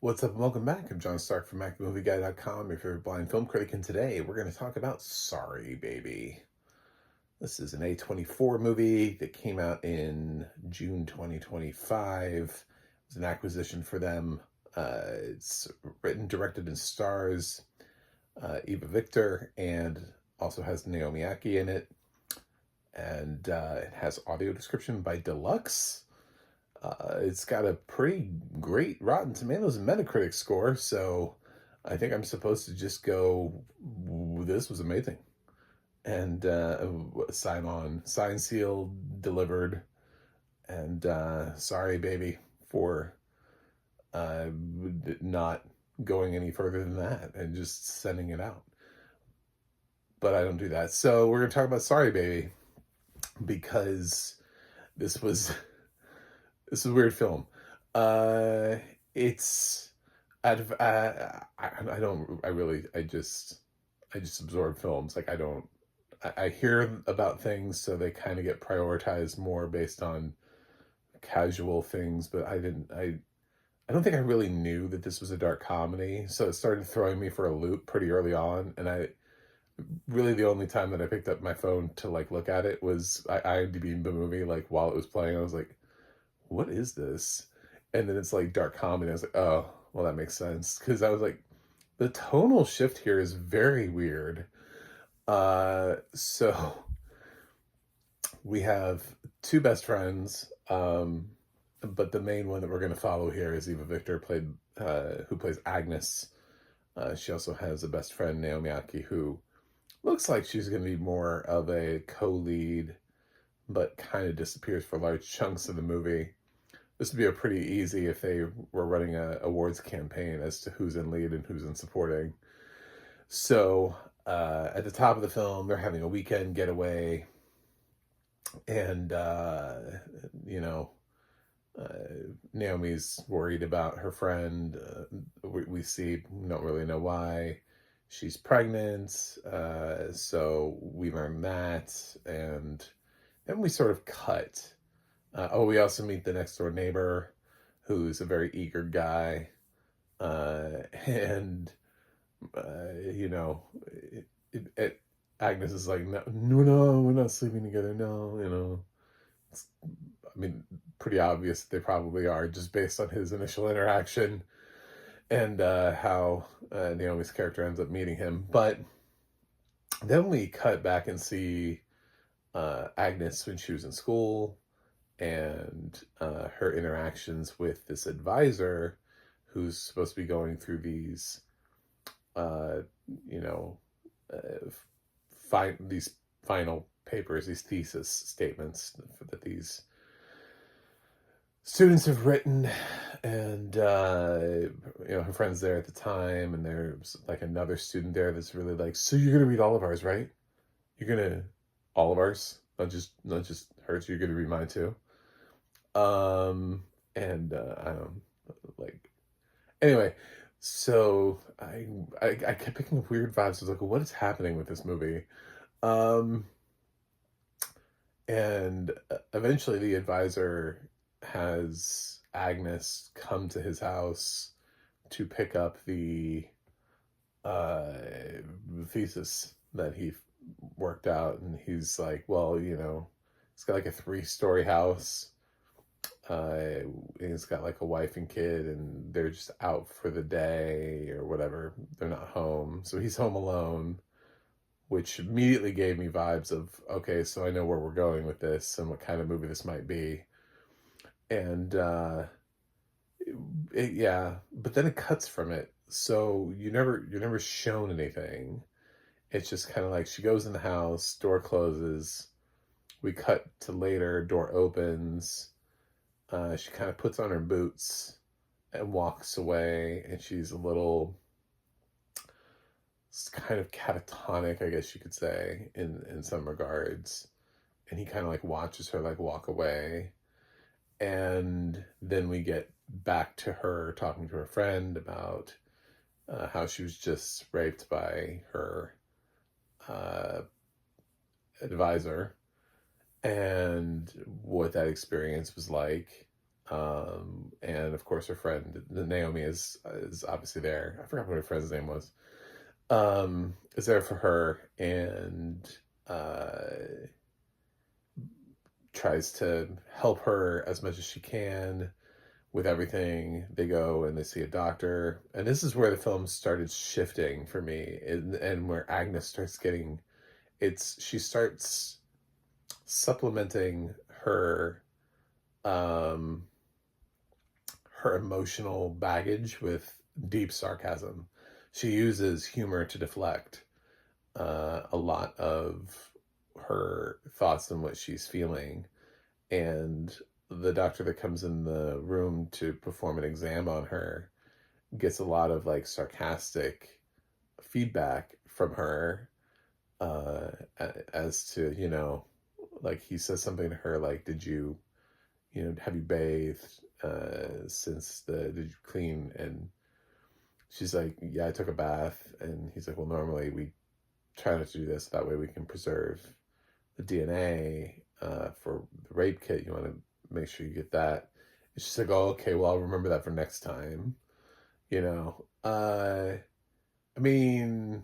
What's up and welcome back. I'm John Stark from MacTheMovieGuy.com, your favorite blind film critic, and today we're going to talk about Sorry Baby. This is an A24 movie that came out in June 2025. It was an acquisition for them. It's written, directed, and stars Eva Victor, and also has Naomi Ackie in it. And it has audio description by Deluxe. It's got a pretty great Rotten Tomatoes and Metacritic score, so I think I'm supposed to just go, this was amazing. And sign on, sign, seal, delivered, and sorry, baby, for not going any further than that and just sending it out. But I don't do that. So we're going to talk about Sorry, Baby, because this was... This is a weird film. It's out of I just absorb films. Like I hear about things, so they kind of get prioritized more based on casual things. But I don't think I really knew that this was a dark comedy, so it started throwing me for a loop pretty early on. And really the only time that I picked up my phone to like look at it was I IMDb'd the movie like while it was playing. I was like, what is this? And then it's like dark comedy. I was like, oh, well, that makes sense. Because I was like, the tonal shift here is very weird. So we have two best friends, but the main one that we're going to follow here is Eva Victor, who plays Agnes. She also has a best friend, Naomi Ackie, who looks like she's going to be more of a co-lead, but kind of disappears for large chunks of the movie. This would be a pretty easy if they were running a awards campaign as to who's in lead and who's in supporting. So at the top of the film, they're having a weekend getaway, and Naomi's worried about her friend. We don't really know why. She's pregnant, so we learn that, and then we sort of cut. We also meet the next door neighbor, who's a very eager guy, and Agnes is like, no, we're not sleeping together. No. I mean, pretty obvious that they probably are, just based on his initial interaction and how Naomi's character ends up meeting him. But then we cut back and see Agnes when she was in school, and her interactions with this advisor who's supposed to be going through these, these final papers, these thesis statements that these students have written. And, her friend's there at the time, and there's like another student there that's really like, so you're going to read all of ours, right? You're going to, all of ours, not just hers, you're going to read mine too. I don't like, anyway, so I kept picking up weird vibes. I was like, what is happening with this movie? And eventually the advisor has Agnes come to his house to pick up the thesis that he worked out. And he's like, well, it's got like a 3-story house. He's got like a wife and kid, and they're just out for the day or whatever. They're not home. So he's home alone, which immediately gave me vibes of, okay, so I know where we're going with this and what kind of movie this might be. And, but then it cuts from it. So you're never shown anything. It's just kind of like she goes in the house, door closes. We cut to later, door opens. She kind of puts on her boots and walks away, and she's a little kind of catatonic, I guess you could say, in some regards. And he kind of like watches her like walk away. And then we get back to her talking to her friend about how she was just raped by her advisor, and what that experience was like. And of course her friend Naomi is obviously there. I forgot what her friend's name was. Is there for her, and tries to help her as much as she can with everything. They go and they see a doctor, and this is where the film started shifting for me, and where Agnes starts getting, she starts supplementing her um her emotional baggage with deep sarcasm. She uses humor to deflect a lot of her thoughts and what she's feeling. And the doctor that comes in the room to perform an exam on her gets a lot of like sarcastic feedback from her, as to, like he says something to her like, did you, have you bathed did you clean? And she's like, yeah, I took a bath. And he's like, well, normally we try not to do this. That way we can preserve the DNA for the rape kit. You want to make sure you get that. And she's like, oh, okay, well, I'll remember that for next time. I mean,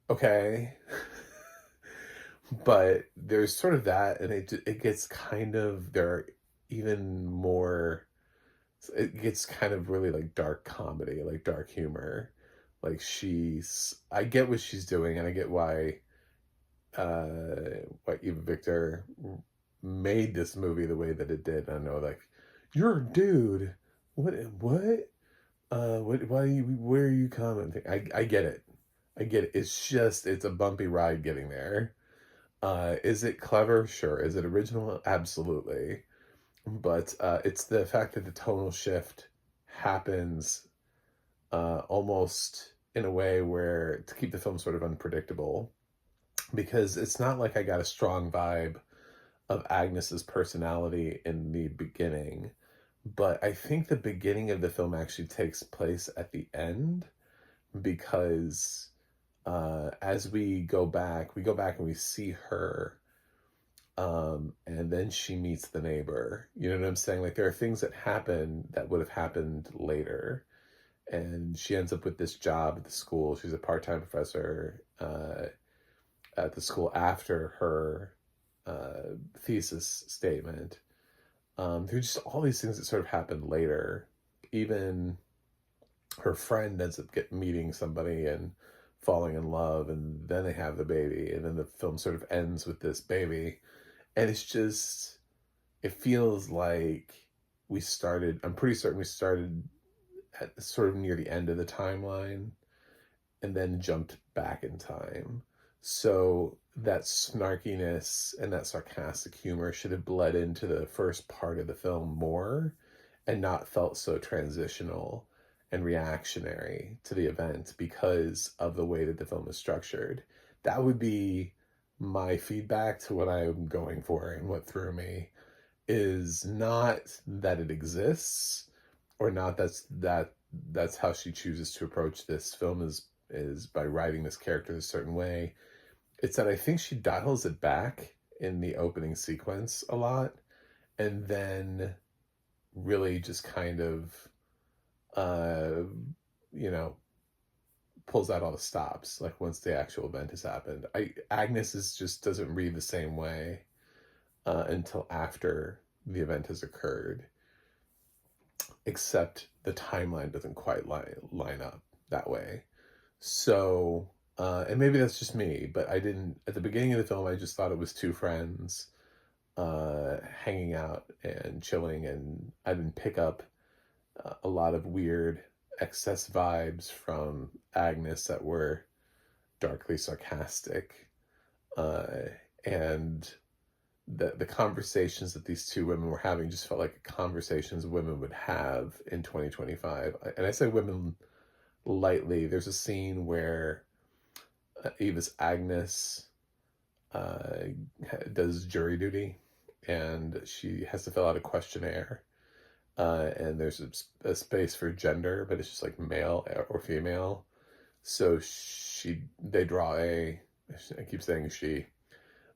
okay. But there's sort of that, and it gets kind of, there are even more, it gets kind of really like dark comedy, like dark humor. Like I get what she's doing, and I get why Eva Victor made this movie the way that it did. I know, like, you're a dude. What? Where are you coming? I get it. I get it. It's just, it's a bumpy ride getting there. Is it clever? Sure. Is it original? Absolutely. But it's the fact that the tonal shift happens almost in a way where, to keep the film sort of unpredictable, because it's not like I got a strong vibe of Agnes's personality in the beginning, but I think the beginning of the film actually takes place at the end, because as we go back and we see her, and then she meets the neighbor. You know what I'm saying? Like, there are things that happen that would have happened later, and she ends up with this job at the school. She's a part-time professor at the school after her thesis statement. There's just all these things that sort of happen later. Even her friend ends up meeting somebody and falling in love, and then they have the baby, and then the film sort of ends with this baby. And it's just, it feels like I'm pretty certain we started at sort of near the end of the timeline and then jumped back in time. So that snarkiness and that sarcastic humor should have bled into the first part of the film more, and not felt so transitional and reactionary to the event because of the way that the film is structured. That would be my feedback to what I'm going for, and what threw me is not that it exists, or not that's how she chooses to approach this film, is by writing this character a certain way. It's that I think she dials it back in the opening sequence a lot, and then really just kind of you know pulls out all the stops, like, once the actual event has happened. Agnes just doesn't read the same way until after the event has occurred, except the timeline doesn't quite line up that way. So and maybe that's just me, but I didn't, at the beginning of the film, I just thought it was two friends hanging out and chilling, and I didn't pick up a lot of weird excess vibes from Agnes that were darkly sarcastic, and the conversations that these two women were having just felt like conversations women would have in 2025. And I say women lightly. There's a scene where Eva's Agnes does jury duty, and she has to fill out a questionnaire, and there's a space for gender, but it's just like male or female. So they draw I keep saying she,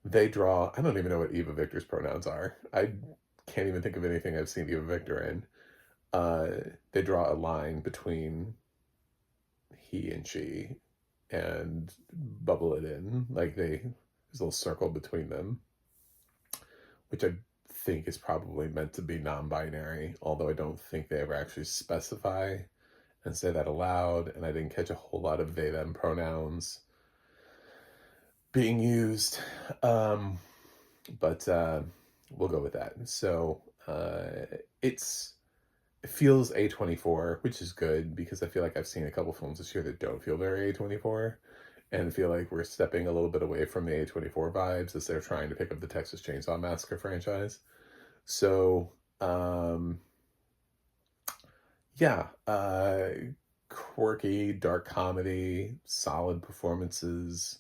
they draw, I don't even know what Eva Victor's pronouns are. I can't even think of anything I've seen Eva Victor in. They draw a line between he and she and bubble it in. Like there's a little circle between them, which I think is probably meant to be non-binary, although I don't think they ever actually specify and say that aloud, and I didn't catch a whole lot of they them pronouns being used. But we'll go with that. So it feels A24, which is good because I feel like I've seen a couple films this year that don't feel very A24 and feel like we're stepping a little bit away from the A24 vibes as they're trying to pick up the Texas Chainsaw Massacre franchise. So, yeah, quirky, dark comedy, solid performances.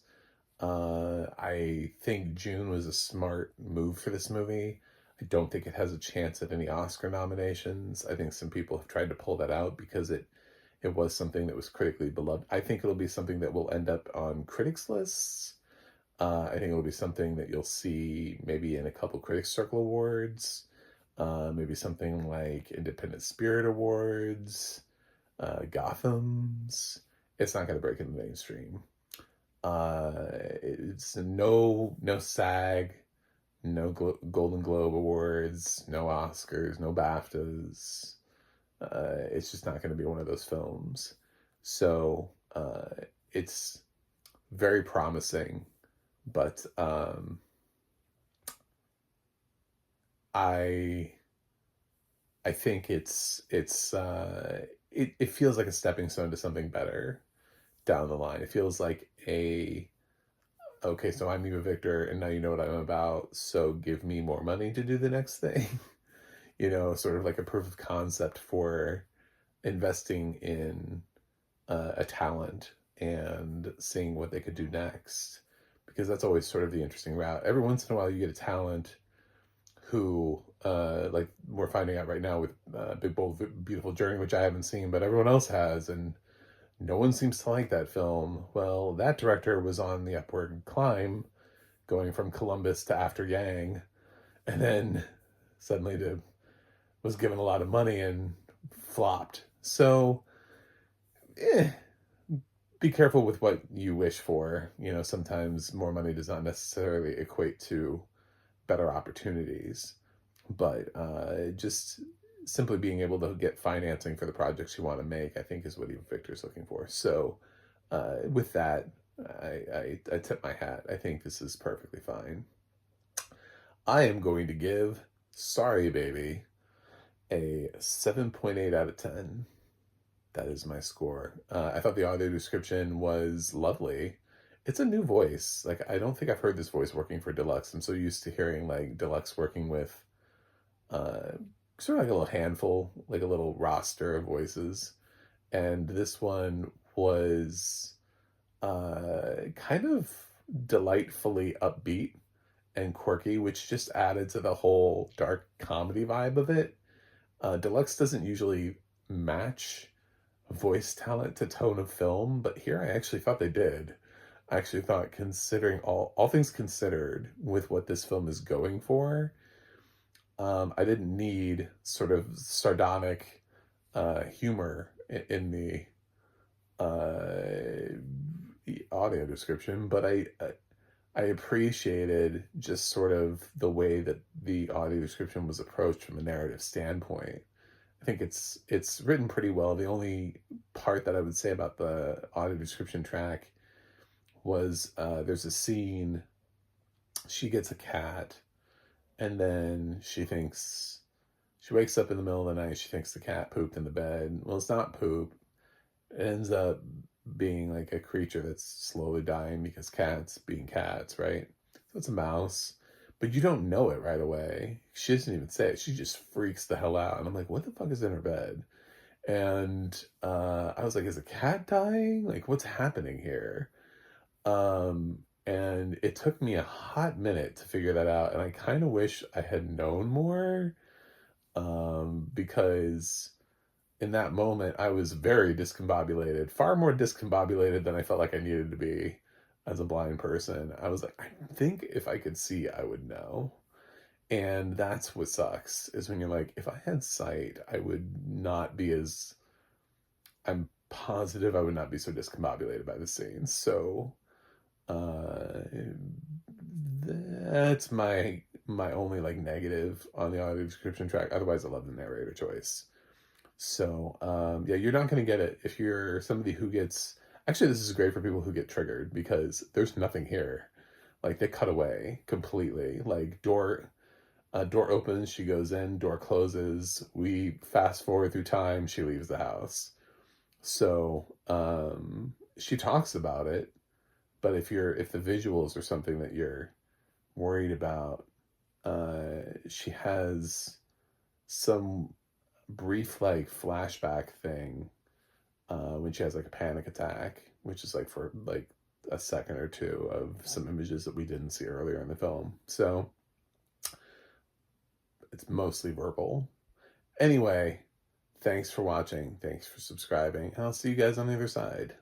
I think June was a smart move for this movie. I don't think it has a chance at any Oscar nominations. I think some people have tried to pull that out because it was something that was critically beloved. I think it'll be something that will end up on critics' lists. I think it'll be something that you'll see maybe in a couple Critics Circle Awards, maybe something like Independent Spirit Awards, Gotham's. It's not going to break in the mainstream. It's no SAG, no Golden Globe Awards, no Oscars, no BAFTAs. It's just not going to be one of those films. So it's very promising, but I think it feels like a stepping stone to something better down the line. It feels like okay, so I'm Eva Victor, and now you know what I'm about, so give me more money to do the next thing. Sort of like a proof of concept for investing in a talent and seeing what they could do next. Because that's always sort of the interesting route. Every once in a while you get a talent who, like we're finding out right now with Big Bold Beautiful Journey, which I haven't seen, but everyone else has, and no one seems to like that film. Well, that director was on the upward climb, going from Columbus to After Yang, and then suddenly was given a lot of money and flopped. So, be careful with what you wish for. Sometimes more money does not necessarily equate to better opportunities, but just simply being able to get financing for the projects you want to make, I think, is what Eva Victor's looking for. So with that, I tip my hat. I think this is perfectly fine. I am going to give Sorry Baby a 7.8 out of 10. That is my score. I thought the audio description was lovely. It's a new voice. Like, I don't think I've heard this voice working for Deluxe. I'm so used to hearing like Deluxe working with sort of like a little handful, like a little roster of voices. And this one was kind of delightfully upbeat and quirky, which just added to the whole dark comedy vibe of it. Deluxe doesn't usually match voice talent to tone of film, but here I actually thought they did. I actually thought, considering all things considered with what this film is going for, I didn't need sort of sardonic humor in the audio description, but I appreciated just sort of the way that the audio description was approached from a narrative standpoint. I think it's written pretty well. The only part that I would say about the audio description track was there's a scene, she gets a cat, and then she wakes up in the middle of the night, she thinks the cat pooped in the bed. Well, it's not poop. It ends up being like a creature that's slowly dying because cats being cats, right? So it's a mouse, but you don't know it right away. She doesn't even say it. She just freaks the hell out. And I'm like, what the fuck is in her bed? And I was like, is a cat dying? Like, what's happening here? And it took me a hot minute to figure that out. And I kind of wish I had known more, because in that moment I was very discombobulated, far more discombobulated than I felt like I needed to be as a blind person. I was like, I think if I could see, I would know. And that's what sucks, is when you're like, if I had sight, I would not be as, I'm positive I would not be so discombobulated by the scenes. So uh, that's my only like negative on the audio description track. Otherwise, I love the narrator choice. So yeah, you're not going to get it if you're somebody who gets. Actually, this is great for people who get triggered because there's nothing here. Like they cut away completely. Like door opens, she goes in. Door closes. We fast forward through time. She leaves the house. So she talks about it, but if the visuals are something that you're worried about, she has some brief like flashback thing when she has like a panic attack, which is like for like a second or two of some images that we didn't see earlier in the film. So it's mostly verbal. Anyway, thanks for watching. Thanks for subscribing. And I'll see you guys on the other side.